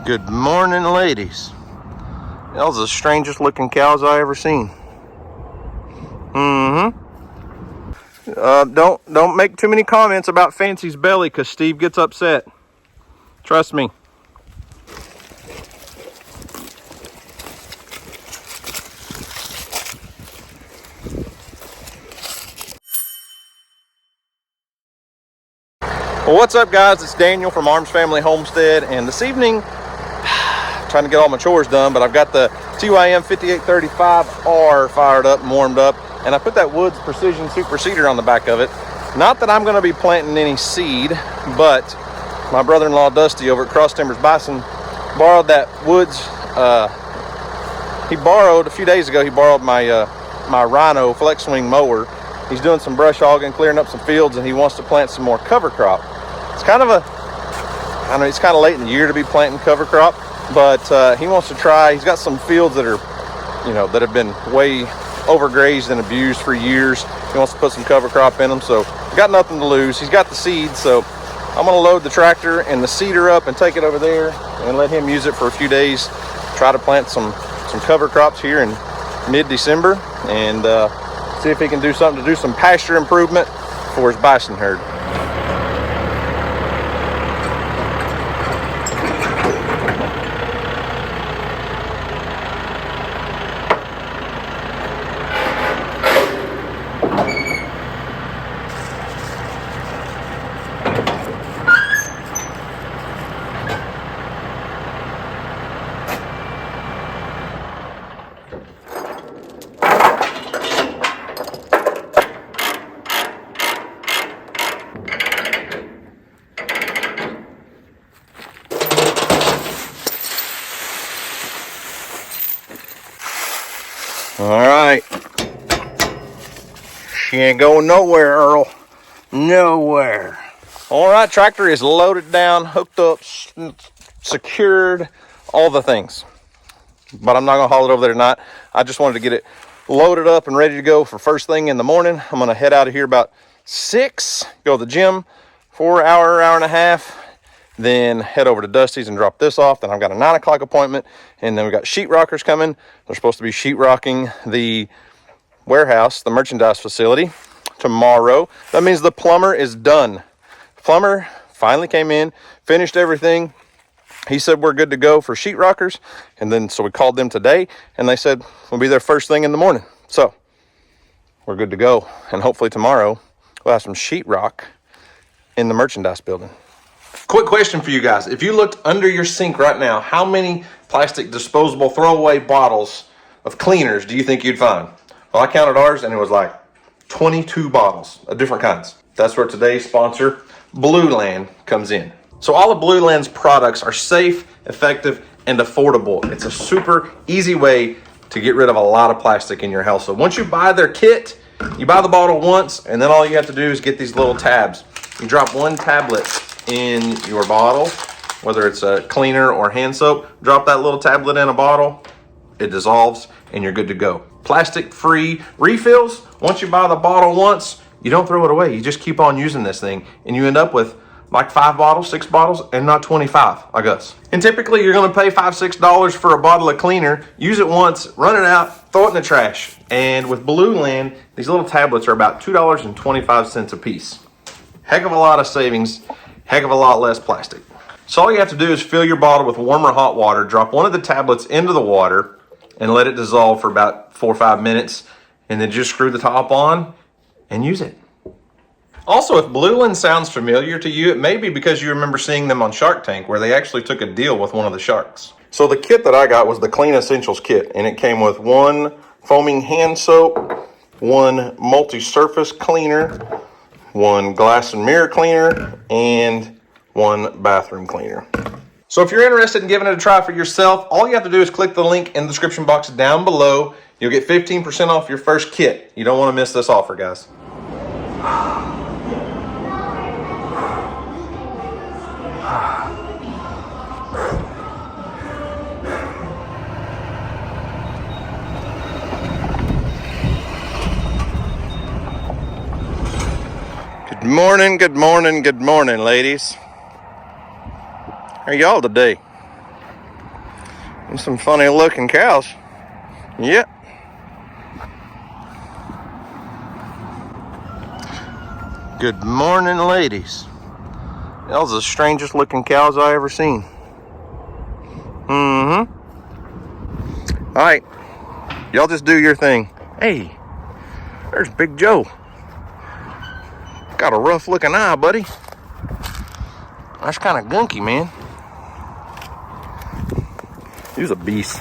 Good morning, ladies. Those are the strangest looking cows I ever seen. Don't make too many comments about Fancy's belly, because Steve gets upset. Trust me. Well, what's up, guys? It's Daniel from Arms Family Homestead, and this evening, trying to get all my chores done, but I've got the TYM 5835R fired up and warmed up, and I put that Woods Precision Super Seeder on the back of it. Not that I'm going to be planting any seed, but my brother-in-law Dusty over at Cross Timbers Bison borrowed that Woods. He borrowed a few days ago. He borrowed my my Rhino flex swing mower. He's doing some brush hogging, clearing up some fields, and he wants to plant some more cover crop. It's kind of I know it's kind of late in the year to be planting cover crop, but he wants to try. He's got some fields that are, that have been way overgrazed and abused for years. He wants to put some cover crop in them, so he's got nothing to lose. He's got the seed, so I'm going to load the tractor and the seeder up and take it over there and let him use it for a few days. Try to plant some cover crops here in mid-December, and see if he can do something to do some pasture improvement for his bison herd. All right. She ain't going nowhere, Earl. Nowhere. All right, tractor is loaded down, hooked up, secured, all the things. But I'm not going to haul it over there tonight. I just wanted to get it loaded up and ready to go for first thing in the morning. I'm going to head out of here about 6, go to the gym for an hour and a half, then head over to Dusty's and drop this off. Then I've got a 9 o'clock appointment, and then we got sheetrockers coming. They're supposed to be sheetrocking the warehouse, the merchandise facility, tomorrow. That means the plumber is done. Plumber finally came in, finished everything. He said we're good to go for sheetrockers, and then so we called them today, and they said we'll be there first thing in the morning. So we're good to go, and hopefully tomorrow we'll have some sheetrock in the merchandise building. Quick question for you guys. If you looked under your sink right now, how many plastic disposable throwaway bottles of cleaners do you think you'd find? Well, I counted ours, and it was like 22 bottles of different kinds. That's where today's sponsor, Blue Land, comes in. So all of Blue Land's products are safe, effective, and affordable. It's a super easy way to get rid of a lot of plastic in your house. So once you buy their kit, you buy the bottle once, and then all you have to do is get these little tabs. You drop one tablet in your bottle, whether it's a cleaner or hand soap, drop that little tablet in a bottle, it dissolves, and you're good to go. Plastic-free refills. Once you buy the bottle once, you don't throw it away. You just keep on using this thing, and you end up with like 5 bottles, 6 bottles, and not 25 like us. And typically you're going to pay $5, $6 for a bottle of cleaner. Use it once, run it out, throw it in the trash. And with Blue Land, these little tablets are about $2.25 a piece. Heck of a lot of savings, heck of a lot less plastic. So all you have to do is fill your bottle with warm or hot water, drop one of the tablets into the water, and let it dissolve for about 4 or 5 minutes, and then just screw the top on and use it. Also, if Blue Land sounds familiar to you, it may be because you remember seeing them on Shark Tank, where they actually took a deal with one of the sharks. So the kit that I got was the Clean Essentials kit, and it came with 1 foaming hand soap, 1 multi-surface cleaner, 1 glass and mirror cleaner, and 1 bathroom cleaner. So if you're interested in giving it a try for yourself, all you have to do is click the link in the description box down below. You'll get 15% off your first kit. You don't want to miss this offer, guys. Good morning, good morning, good morning, ladies. How are y'all today? And some funny looking cows. Yep. Good morning, ladies. Those are the strangest looking cows I ever seen. Mm-hmm. All right, y'all just do your thing. Hey, there's Big Joe. Got a rough looking eye, buddy. That's kind of gunky, man. He's a beast.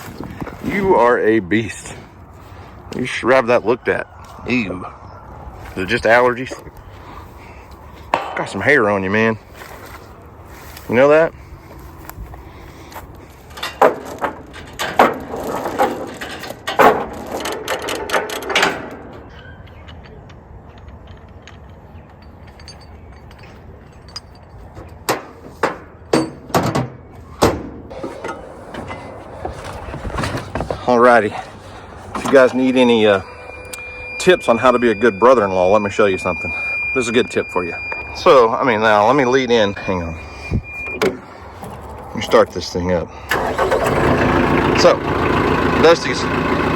You are a beast. You should have that looked at. Ew. Is it just allergies? Got some hair on you, man. You know that? Alrighty, if you guys need any tips on how to be a good brother-in-law, let me show you something. This is a good tip for you. So, now let me lead in. Hang on. Let me start this thing up. So, Dusty's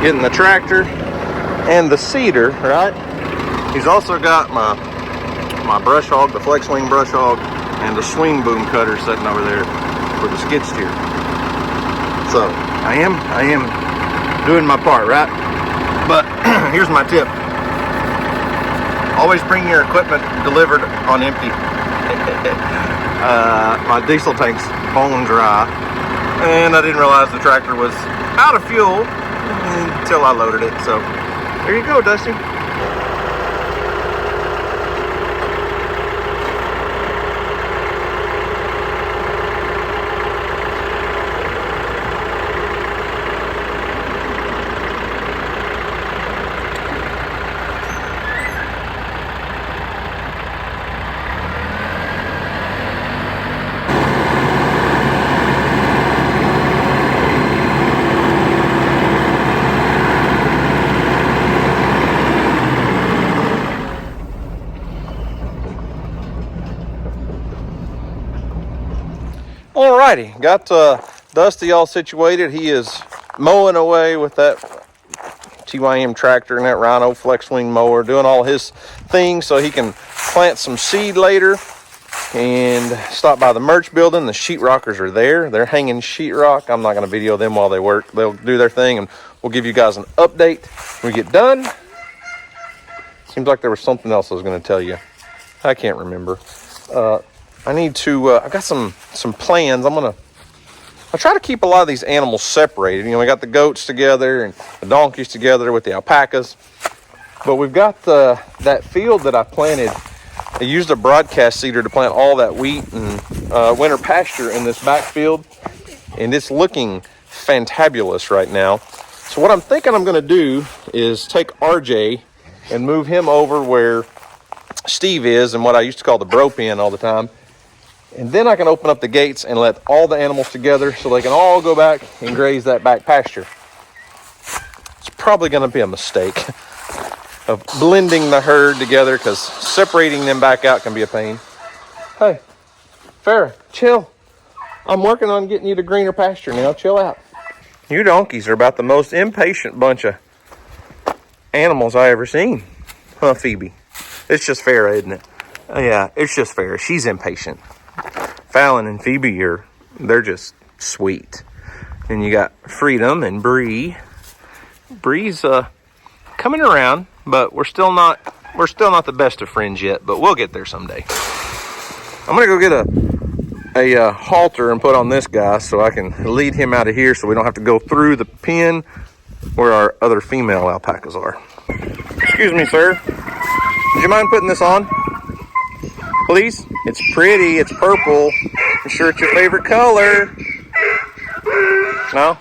getting the tractor and the seeder, right? He's also got my brush hog, the flex wing brush hog, and the swing boom cutter sitting over there for the skid steer. So, I am doing my part, right? But here's my tip. Always bring your equipment delivered on empty. My diesel tank's bone dry, and I didn't realize the tractor was out of fuel until I loaded it. So there you go, Dusty. Alrighty, got Dusty all situated. He is mowing away with that TYM tractor and that Rhino flex wing mower, doing all his things so he can plant some seed later and stop by the merch building. The sheetrockers are there. They're hanging sheetrock. I'm not going to video them while they work. They'll do their thing, and we'll give you guys an update when we get done. Seems like there was something else I was going to tell you. I can't remember. I need to, I've got some plans. I try to keep a lot of these animals separated. We got the goats together and the donkeys together with the alpacas. But we've got that field that I planted. I used a broadcast seeder to plant all that wheat and winter pasture in this back field. And it's looking fantabulous right now. So what I'm thinking I'm going to do is take RJ and move him over where Steve is and what I used to call the bro pen all the time. And then I can open up the gates and let all the animals together so they can all go back and graze that back pasture. It's probably going to be a mistake of blending the herd together because separating them back out can be a pain. Hey, Farrah, chill. I'm working on getting you to greener pasture now. Chill out. You donkeys are about the most impatient bunch of animals I ever seen. Huh, Phoebe? It's just Farrah, isn't it? Yeah, it's just Farrah. She's impatient. Fallon and Phoebe they're just sweet. And you got Freedom and Bree. Bree's coming around, but we're still not the best of friends yet, but we'll get there someday. I'm gonna go get a halter and put on this guy so I can lead him out of here so we don't have to go through the pen where our other female alpacas are. Excuse me, sir. Would you mind putting this on? Please? It's pretty. It's purple. I'm sure it's your favorite color. No?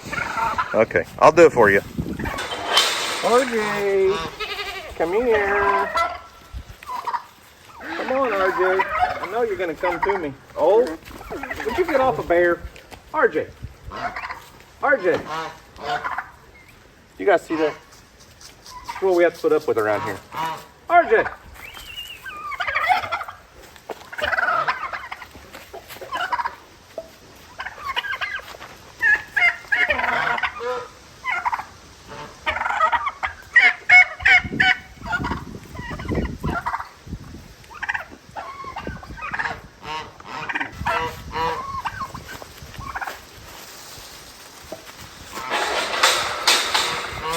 Okay. I'll do it for you. RJ, come here. Come on, RJ. I know you're going to come to me. Oh, would you get off a bear? RJ. RJ. You guys see that? That's what we have to put up with around here. RJ.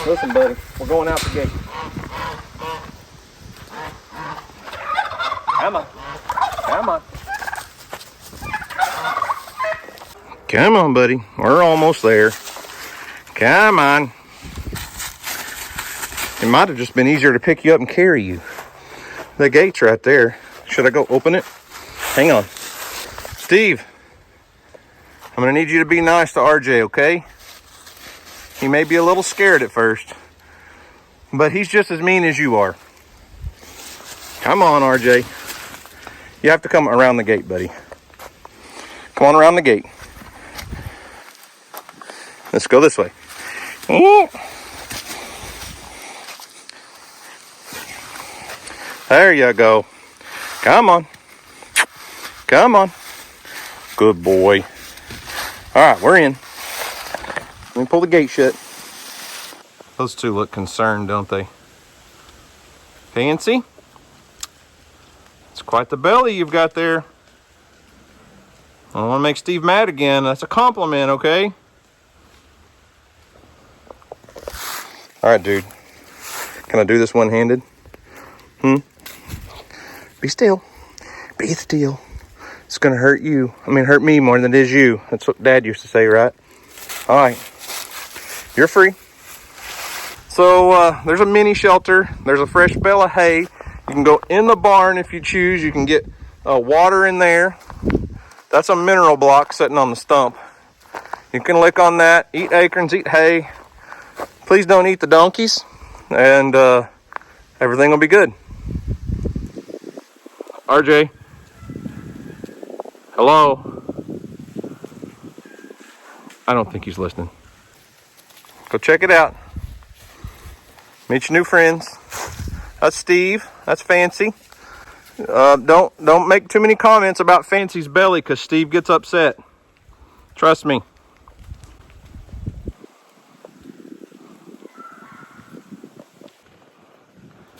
Listen, buddy, we're going out the gate. Come on. Come on. Come on, buddy. We're almost there. Come on. It might have just been easier to pick you up and carry you. The gate's right there. Should I go open it? Hang on. Steve, I'm going to need you to be nice to RJ, okay? He may be a little scared at first, but he's just as mean as you are. Come on, RJ. You have to come around the gate, buddy. Come on around the gate. Let's go this way. There you go. Come on. Come on. Good boy. All right, we're in. Let me pull the gate shut. Those two look concerned, don't they? Fancy? It's quite the belly you've got there. I don't want to make Steve mad again. That's a compliment, okay? All right, dude. Can I do this one-handed? Be still. Be still. It's going to hurt you. I mean, hurt me more than it is you. That's what Dad used to say, right? All right. You're free. So there's a mini shelter. There's a fresh bale of hay. You can go in the barn if you choose. You can get water in there. That's a mineral block sitting on the stump. You can lick on that, eat acorns, eat hay. Please don't eat the donkeys, and everything will be good. RJ. Hello. I don't think he's listening. Go check it out. Meet your new friends. That's Steve. That's Fancy. Don't make too many comments about Fancy's belly, because Steve gets upset. Trust me.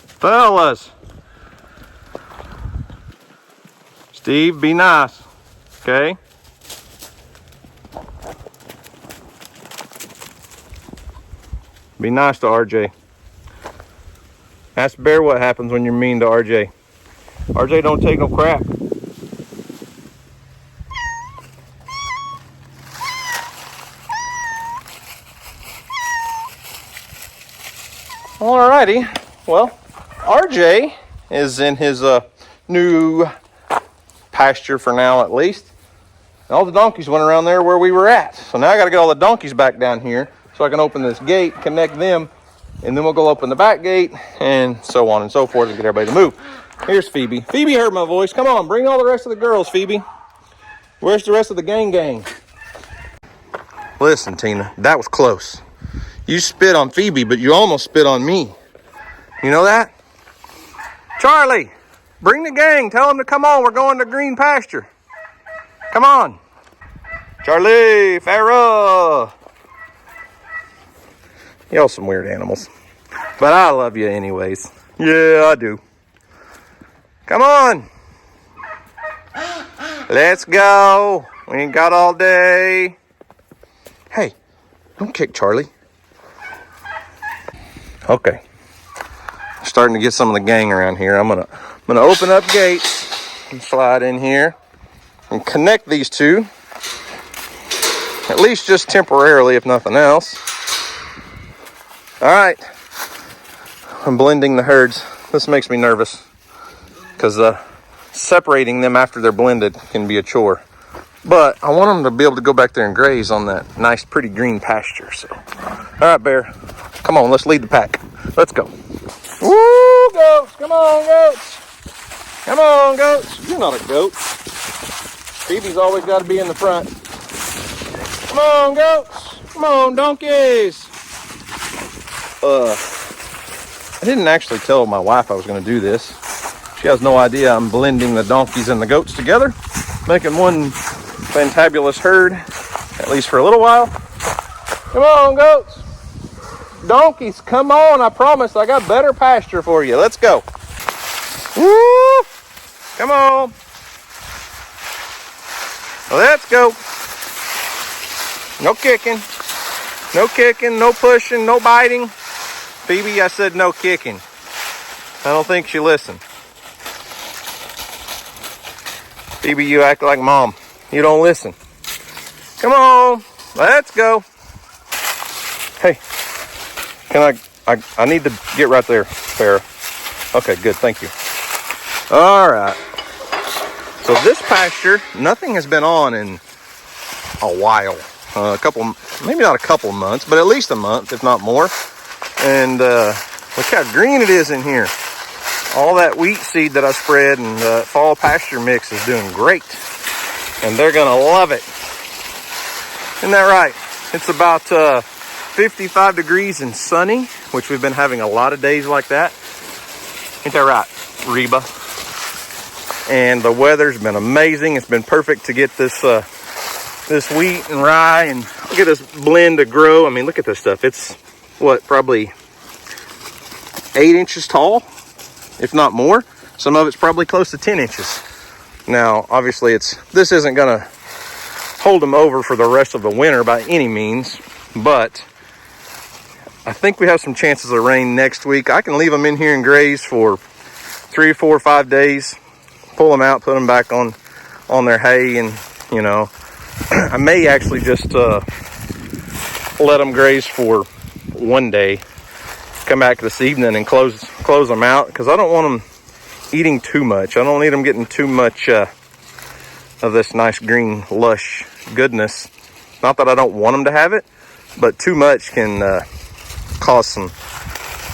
Fellas. Steve, be nice. Okay? Be nice to RJ. Ask Bear what happens when you're mean to RJ. RJ don't take no crap. Alrighty. Well, RJ is in his new pasture for now, at least. And all the donkeys went around there where we were at. So now I got to get all the donkeys back down here so I can open this gate, connect them, and then we'll go open the back gate and so on and so forth and get everybody to move. Here's Phoebe. Phoebe heard my voice. Come on, bring all the rest of the girls, Phoebe. Where's the rest of the gang? Listen, Tina, that was close. You spit on Phoebe, but you almost spit on me. You know that? Charlie, bring the gang. Tell them to come on. We're going to green pasture. Come on. Charlie, Farrah. Y'all some weird animals. But I love you anyways. Yeah, I do. Come on. Let's go. We ain't got all day. Hey, don't kick Charlie. Okay. Starting to get some of the gang around here. I'm gonna open up gates and slide in here and connect these two. At least just temporarily, if nothing else. All right. I'm blending the herds. This makes me nervous because separating them after they're blended can be a chore. But I want them to be able to go back there and graze on that nice, pretty green pasture. So, all right, Bear. Come on, let's lead the pack. Let's go. Woo, goats. Come on, goats. Come on, goats. You're not a goat. Phoebe's always got to be in the front. Come on, goats. Come on, donkeys. I didn't actually tell my wife I was going to do this. She has no idea I'm blending the donkeys and the goats together, making one fantabulous herd, at least for a little while. Come on, goats. Donkeys, come on. I promise I got better pasture for you. Let's go. Woo! Come on. Let's go. No kicking. No kicking, no pushing, no biting. Phoebe, I said no kicking. I don't think she listened. Phoebe, you act like mom. You don't listen. Come on, let's go. Hey, can I need to get right there, Farrah. Okay, good, thank you. All right. So this pasture, nothing has been on in a while. A couple, maybe not a couple months, but at least a month, if not more. And look how green it is in here. All that wheat seed that I spread and the fall pasture mix is doing great. And they're gonna love it. Isn't that right? It's about 55 degrees and sunny, which we've been having a lot of days like that. Ain't that right, Reba? And the weather's been amazing. It's been perfect to get this this wheat and rye and look at this blend to grow. I mean, look at this stuff. It's what, probably 8 inches tall, if not more. Some of it's probably close to 10 inches. Now, obviously, this isn't gonna hold them over for the rest of the winter by any means, but I think we have some chances of rain next week. I can leave them in here and graze for 3, 4, 5 days. Pull them out, put them back on their hay, and you know, I may actually just let them graze for one day, come back this evening and close them out, because I don't want them eating too much. I don't need them getting too much of this nice green lush goodness. Not that I don't want them to have it, but too much can cause some,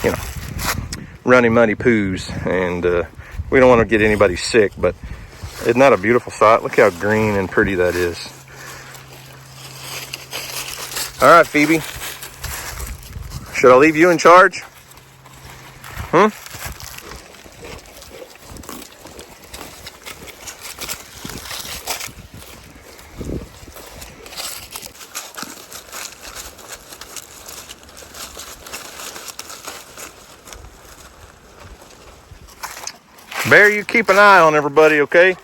you know, runny muddy poos, and we don't want to get anybody sick. But isn't that a beautiful sight? Look how green and pretty that is. All right, Phoebe. Should I leave you in charge? Bear, you keep an eye on everybody, okay?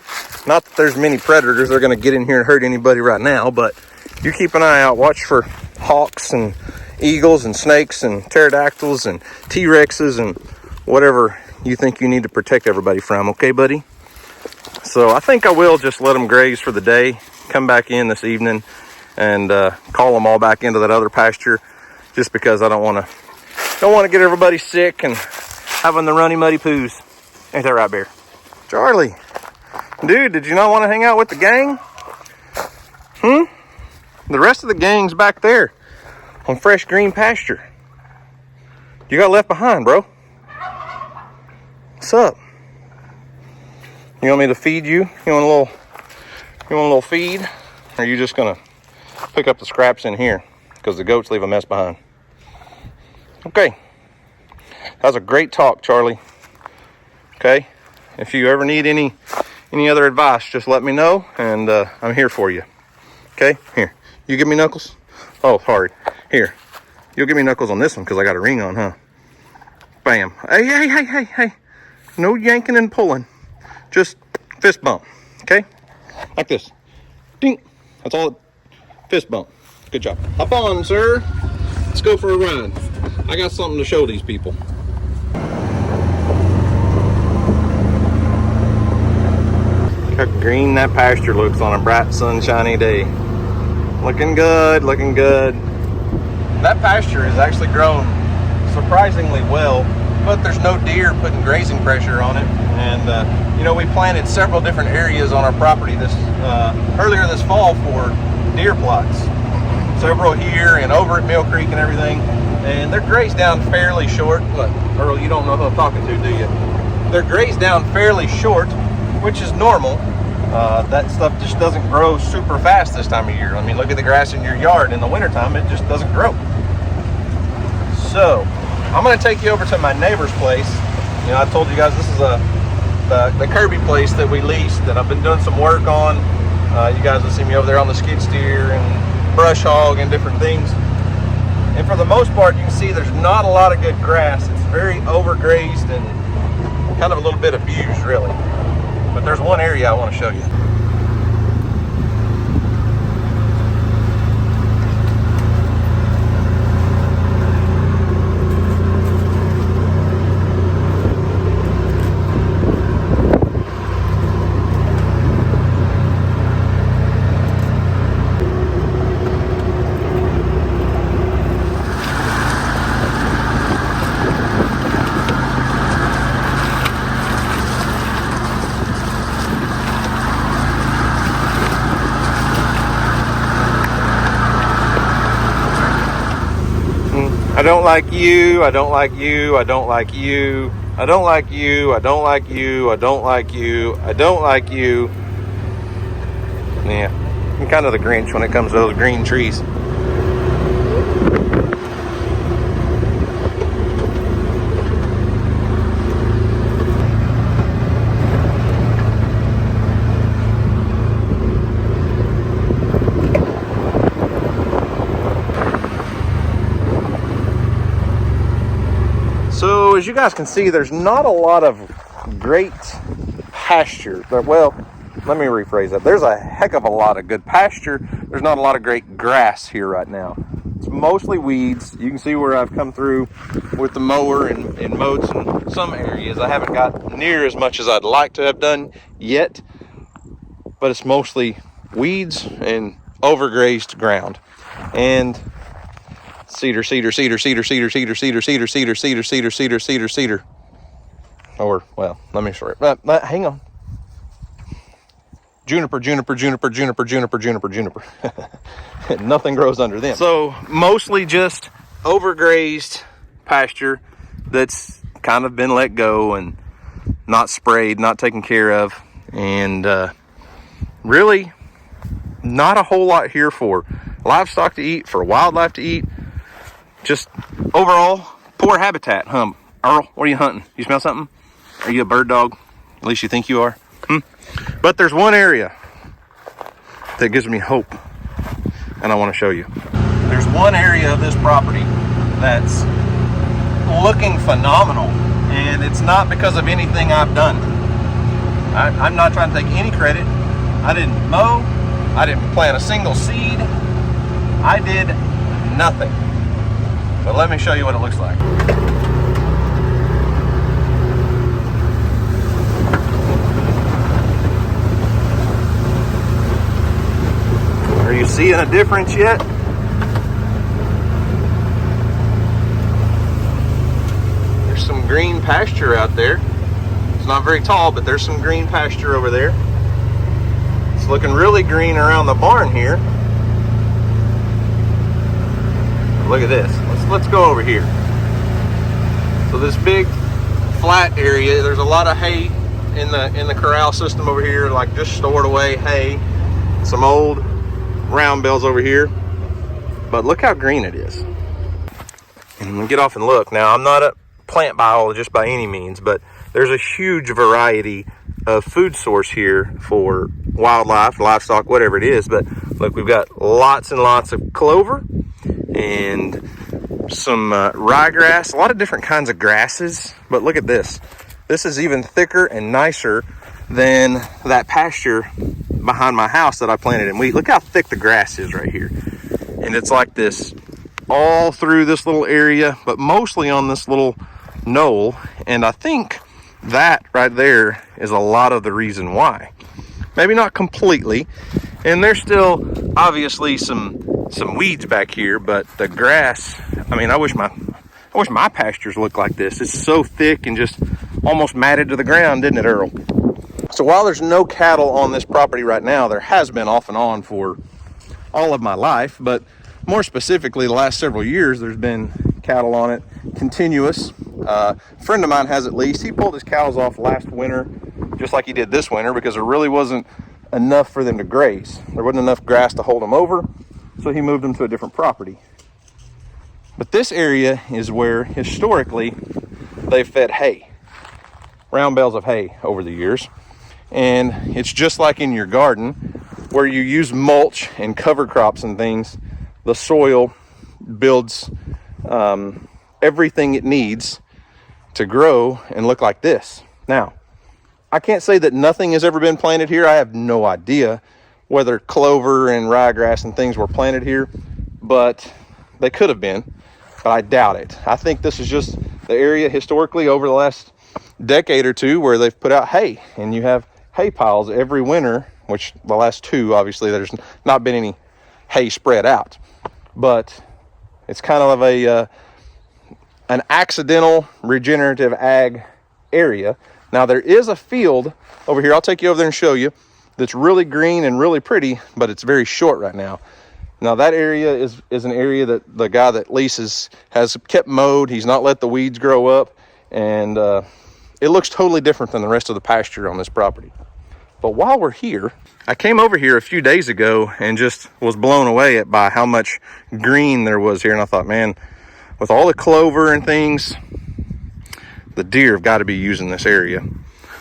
Not that there's many predators that are going to get in here and hurt anybody right now, but you keep an eye out. Watch for hawks and eagles and snakes and pterodactyls and T-Rexes and whatever you think you need to protect everybody from, okay, buddy? So I think I will just let them graze for the day, come back in this evening, and call them all back into that other pasture, just because I don't want to get everybody sick and having the runny muddy poos. Ain't that right, Bear? Charlie, dude, did you not want to hang out with the gang? The rest of the gang's back there on fresh green pasture. You got left behind, bro. What's up? You want me to feed you? You want a little feed? Or are you just gonna pick up the scraps in here? Because the goats leave a mess behind. Okay. That was a great talk, Charlie. Okay, if you ever need any other advice, just let me know, and I'm here for you. Okay, here, you give me knuckles. Oh, sorry. Here, you'll give me knuckles on this one because I got a ring on, huh? Bam. Hey. No yanking and pulling. Just fist bump. Okay, like this. Ding. That's all. Fist bump. Good job. Hop on, sir. Let's go for a ride. I got something to show these people. How green that pasture looks on a bright sunshiny day. Looking good, looking good. That pasture has actually grown surprisingly well, but there's no deer putting grazing pressure on it. And you know, we planted several different areas on our property earlier this fall for deer plots. Several here and over at Mill Creek and everything. And they're grazed down fairly short. Look, Earl, you don't know who I'm talking to, do you? They're grazed down fairly short, which is normal. That stuff just doesn't grow super fast this time of year. I mean, look at the grass in your yard in the wintertime, it just doesn't grow. So, I'm going to take you over to my neighbor's place. You know, I told you guys this is the Kirby place that we leased that I've been doing some work on. You guys will see me over there on the skid steer and brush hog and different things. And for the most part, you can see there's not a lot of good grass. It's very overgrazed and kind of a little bit abused, really. But there's one area I want to show you. I don't like you, I don't like you, I don't like you, I don't like you, I don't like you, I don't like you, I don't like you. Yeah, I'm kind of the Grinch when it comes to those green trees. So as you guys can see, there's not a lot of great pasture. Well, let me rephrase that. There's a heck of a lot of good pasture. There's not a lot of great grass here right now. It's mostly weeds. You can see where I've come through with the mower and mowed some areas. I haven't got near as much as I'd like to have done yet, but it's mostly weeds and overgrazed ground. And cedar. Or, well, let me sort it. Hang on. Juniper. Nothing grows under them. So, mostly just overgrazed pasture that's kind of been let go and not sprayed, not taken care of. And really, not a whole lot here for livestock to eat, for wildlife to eat. Just overall, poor habitat. Earl, what are you hunting? You smell something? Are you a bird dog? At least you think you are. But there's one area that gives me hope, and I want to show you. There's one area of this property that's looking phenomenal, and it's not because of anything I've done. I'm not trying to take any credit. I didn't mow. I didn't plant a single seed. I did nothing. But let me show you what it looks like. Are you seeing a difference yet? There's some green pasture out there. It's not very tall, but there's some green pasture over there. It's looking really green around the barn here. Look at this. Let's go over here. So this big flat area, there's a lot of hay in the corral system over here, like just stored away hay. Some old round bells over here. But look how green it is. And I'm gonna get off and look. Now, I'm not a plant biologist by any means, but there's a huge variety of food source here for wildlife, livestock, whatever it is. But look, we've got lots and lots of clover and some ryegrass, a lot of different kinds of grasses. But look at this. This is even thicker and nicer than that pasture behind my house that I planted in wheat. Look how thick the grass is right here. And it's like this all through this little area, but mostly on this little knoll. And I think that right there is a lot of the reason why. Maybe not completely. And there's still obviously some weeds back here, but the grass, I mean, I wish my pastures looked like this. It's so thick and just almost matted to the ground, didn't it, Earl? So while there's no cattle on this property right now, there has been off and on for all of my life, but more specifically the last several years, there's been cattle on it, continuous. A friend of mine has at least. He pulled his cows off last winter, just like he did this winter, because there really wasn't enough for them to graze. There wasn't enough grass to hold them over, so he moved them to a different property. But this area is where historically they've fed hay, round bales of hay over the years. And it's just like in your garden where you use mulch and cover crops and things. The soil builds everything it needs to grow and look like this. Now, I can't say that nothing has ever been planted here. I have no idea whether clover and ryegrass and things were planted here, but they could have been, but I doubt it. I think this is just the area historically over the last decade or two where they've put out hay, and you have hay piles every winter, which the last two, obviously, there's not been any hay spread out, but it's kind of an accidental regenerative ag area. Now, there is a field over here. I'll take you over there and show you. That's really green and really pretty, but it's very short right now. Now that area is an area that the guy that leases has kept mowed. He's not let the weeds grow up, and it looks totally different than the rest of the pasture on this property. But while we're here, I came over here a few days ago and just was blown away by how much green there was here. And I thought, man, with all the clover and things, the deer have got to be using this area.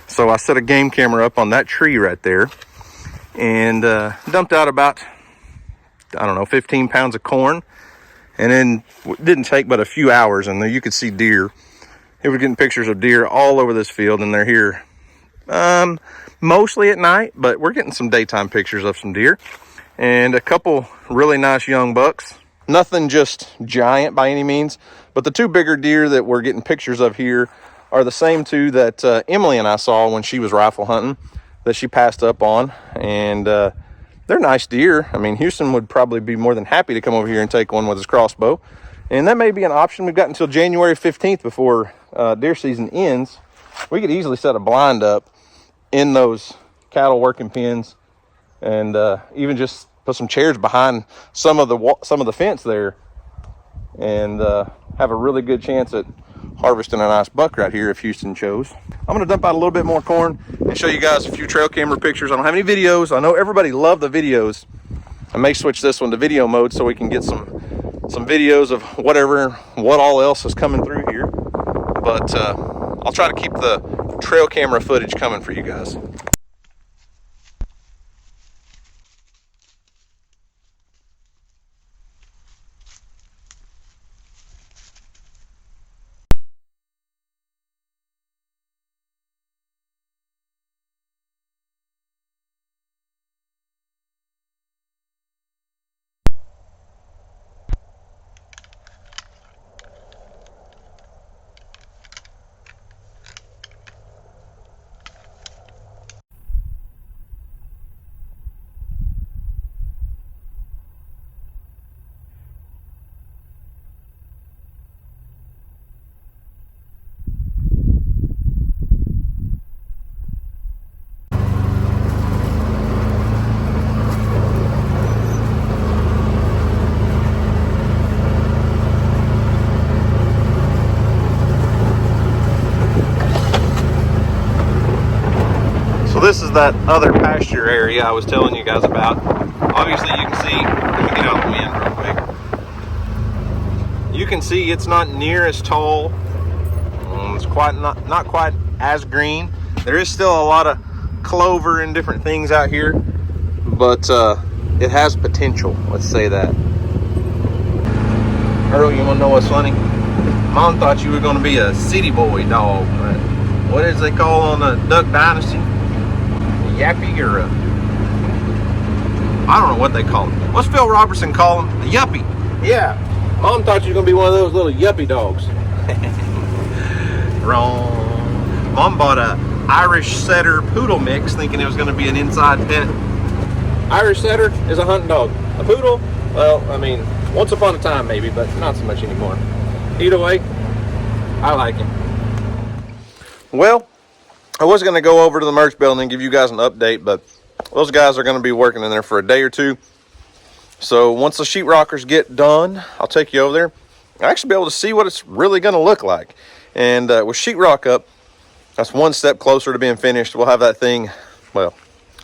So I set a game camera up on that tree right there and dumped out about, I don't know, 15 pounds of corn. And then it didn't take but a few hours, and there you could see deer. They were getting pictures of deer all over this field, and they're here mostly at night, but we're getting some daytime pictures of some deer and a couple really nice young bucks. Nothing just giant by any means, but the two bigger deer that we're getting pictures of here are the same two that Emily and I saw when she was rifle hunting, that she passed up on. And they're nice deer. I mean, Houston would probably be more than happy to come over here and take one with his crossbow, and that may be an option. We've got until January 15th before deer season ends. We could easily set a blind up in those cattle working pens, and even just put some chairs behind some of the fence there, and have a really good chance at harvesting a nice buck right here if Houston chose. I'm going to dump out a little bit more corn and show you guys a few trail camera pictures. I don't have any videos. I know everybody loved the videos. I may switch this one to video mode so we can get some videos of what all else is coming through here. But I'll try to keep the trail camera footage coming for you guys. So this is that other pasture area I was telling you guys about. Obviously you can see, let me get out of the wind real quick. You can see it's not near as tall. It's not quite as green. There is still a lot of clover and different things out here, but it has potential, let's say that. Earl, you wanna know what's funny? Mom thought you were gonna be a city boy dog. What is they call on the Duck Dynasty? Yappy, or I don't know what they call him. What's Phil Robertson call him? The yuppie. Yeah. Mom thought you were gonna be one of those little yuppie dogs. Wrong. Mom bought a Irish setter poodle mix thinking it was gonna be an inside pet. Irish setter is a hunting dog. A poodle, well, I mean, once upon a time maybe, but not so much anymore. Either way, I like him. Well, I was going to go over to the merch building and give you guys an update, but those guys are going to be working in there for a day or two. So once the sheetrockers get done, I'll take you over there. I'll actually be able to see what it's really going to look like. And with sheetrock up, that's one step closer to being finished. We'll have that thing, well,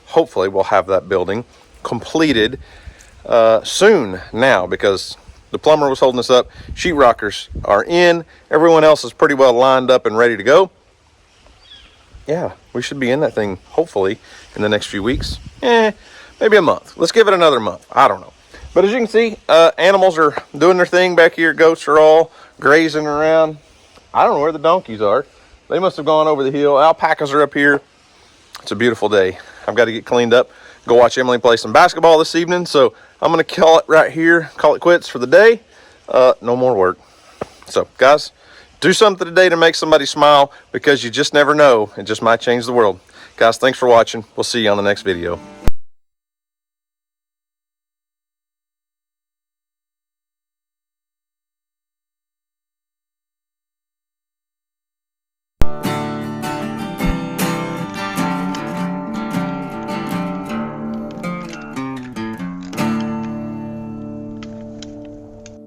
hopefully we'll have that building completed soon now, because the plumber was holding us up. Sheetrockers are in. Everyone else is pretty well lined up and ready to go. Yeah, we should be in that thing, hopefully, in the next few weeks. Maybe a month. Let's give it another month. I don't know. But as you can see, animals are doing their thing back here. Goats are all grazing around. I don't know where the donkeys are. They must have gone over the hill. Alpacas are up here. It's a beautiful day. I've got to get cleaned up, go watch Emily play some basketball this evening. So I'm going to call it right here, call it quits for the day. No more work. So, guys, do something today to make somebody smile, because you just never know. It just might change the world. Guys, thanks for watching. We'll see you on the next video.